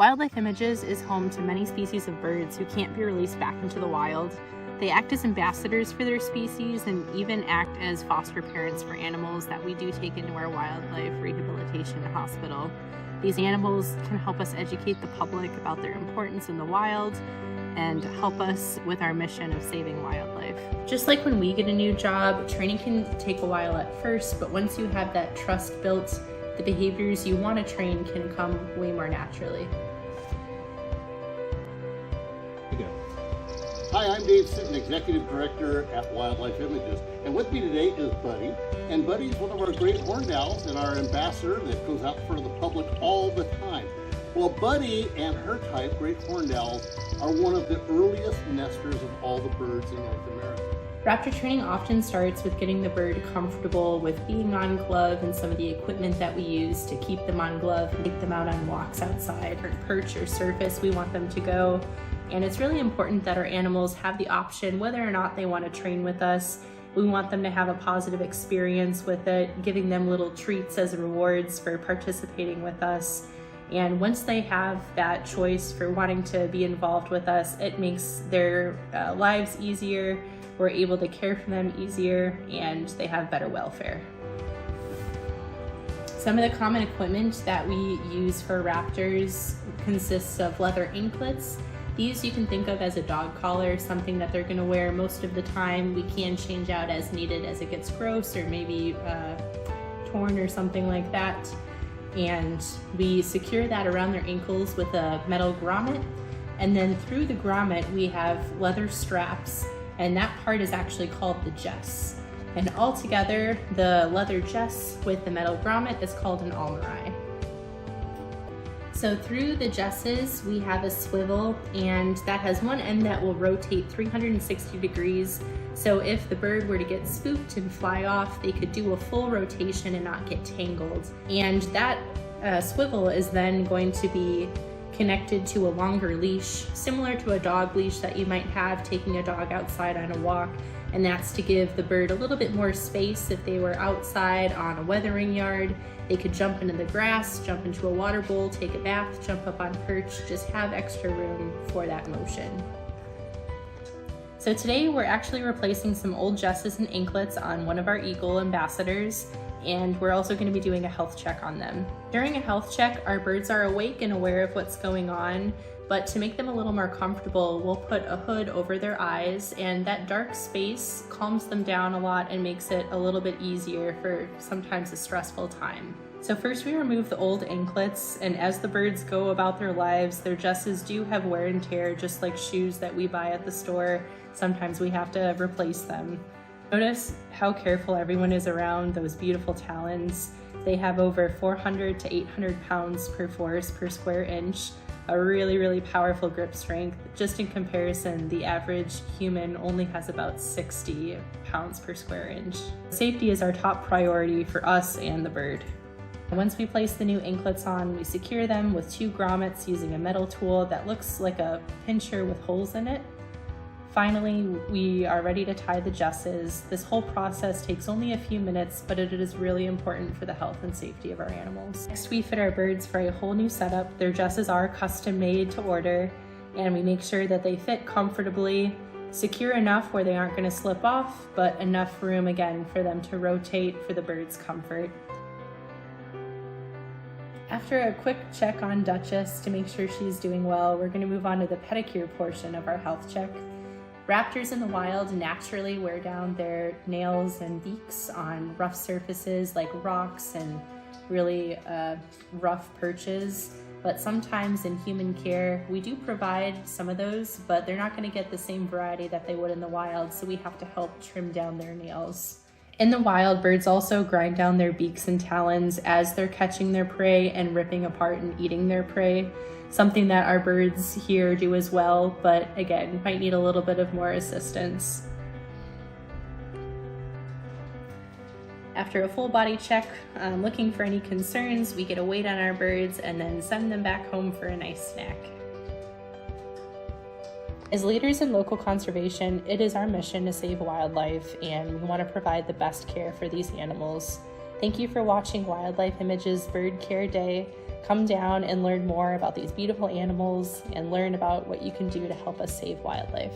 Wildlife Images is home to many species of birds who can't be released back into the wild. They act as ambassadors for their species and even act as foster parents for animals that we do take into our wildlife rehabilitation hospital. These animals can help us educate the public about their importance in the wild and help us with our mission of saving wildlife. Just like when we get a new job, training can take a while at first, but once you have that trust built, the behaviors you want to train can come way more naturally. Hi, I'm Dave Siddon, Executive Director at Wildlife Images, and with me today is Buddy. And Buddy's one of our great horned owls and our ambassador that goes out for the public all the time. Well, Buddy and her type, great horned owls, are one of the earliest nesters of all the birds in North America. Raptor training often starts with getting the bird comfortable with being on glove and some of the equipment that we use to keep them on glove and take them out on walks outside or perch or surface we want them to go. And it's really important that our animals have the option whether or not they want to train with us. We want them to have a positive experience with it, giving them little treats as rewards for participating with us. And once they have that choice for wanting to be involved with us, it makes their lives easier, we're able to care for them easier, and they have better welfare. Some of the common equipment that we use for raptors consists of leather anklets. These you can think of as a dog collar, something that they're going to wear most of the time. We can change out as needed as it gets gross or maybe torn or something like that. And we secure that around their ankles with a metal grommet. And then through the grommet, we have leather straps, and that part is actually called the jess. And altogether, the leather jess with the metal grommet is called an almirai. So through the jesses, we have a swivel, and that has one end that will rotate 360 degrees. So if the bird were to get spooked and fly off, they could do a full rotation and not get tangled. And that swivel is then going to be connected to a longer leash, similar to a dog leash that you might have taking a dog outside on a walk. And that's to give the bird a little bit more space. If they were outside on a weathering yard, they could jump into the grass, jump into a water bowl, take a bath, jump up on perch, just have extra room for that motion. So today we're actually replacing some old jesses and anklets on one of our eagle ambassadors, and we're also going to be doing a health check on them. During a health check, our birds are awake and aware of what's going on, but to make them a little more comfortable, we'll put a hood over their eyes, and that dark space calms them down a lot and makes it a little bit easier for sometimes a stressful time. So first we remove the old anklets, and as the birds go about their lives, their jesses do have wear and tear, just like shoes that we buy at the store. Sometimes we have to replace them. Notice how careful everyone is around those beautiful talons. They have over 400 to 800 pounds per force per square inch, a really, really powerful grip strength. Just in comparison, the average human only has about 60 pounds per square inch. Safety is our top priority for us and the bird. Once we place the new anklets on, we secure them with 2 grommets using a metal tool that looks like a pincher with holes in it. Finally, we are ready to tie the jesses. This whole process takes only a few minutes, but it is really important for the health and safety of our animals. Next, we fit our birds for a whole new setup. Their jesses are custom made to order, and we make sure that they fit comfortably, secure enough where they aren't going to slip off, but enough room again for them to rotate for the bird's comfort. After a quick check on Duchess to make sure she's doing well, we're going to move on to the pedicure portion of our health check. Raptors in the wild naturally wear down their nails and beaks on rough surfaces like rocks and really rough perches. But sometimes in human care, we do provide some of those, but they're not going to get the same variety that they would in the wild, so we have to help trim down their nails. In the wild, birds also grind down their beaks and talons as they're catching their prey and ripping apart and eating their prey. Something that our birds here do as well, but again, might need a little bit of more assistance. After a full body check, looking for any concerns, we get a weight on our birds and then send them back home for a nice snack. As leaders in local conservation, it is our mission to save wildlife, and we want to provide the best care for these animals. Thank you for watching Wildlife Images Bird Care Day. Come down and learn more about these beautiful animals and learn about what you can do to help us save wildlife.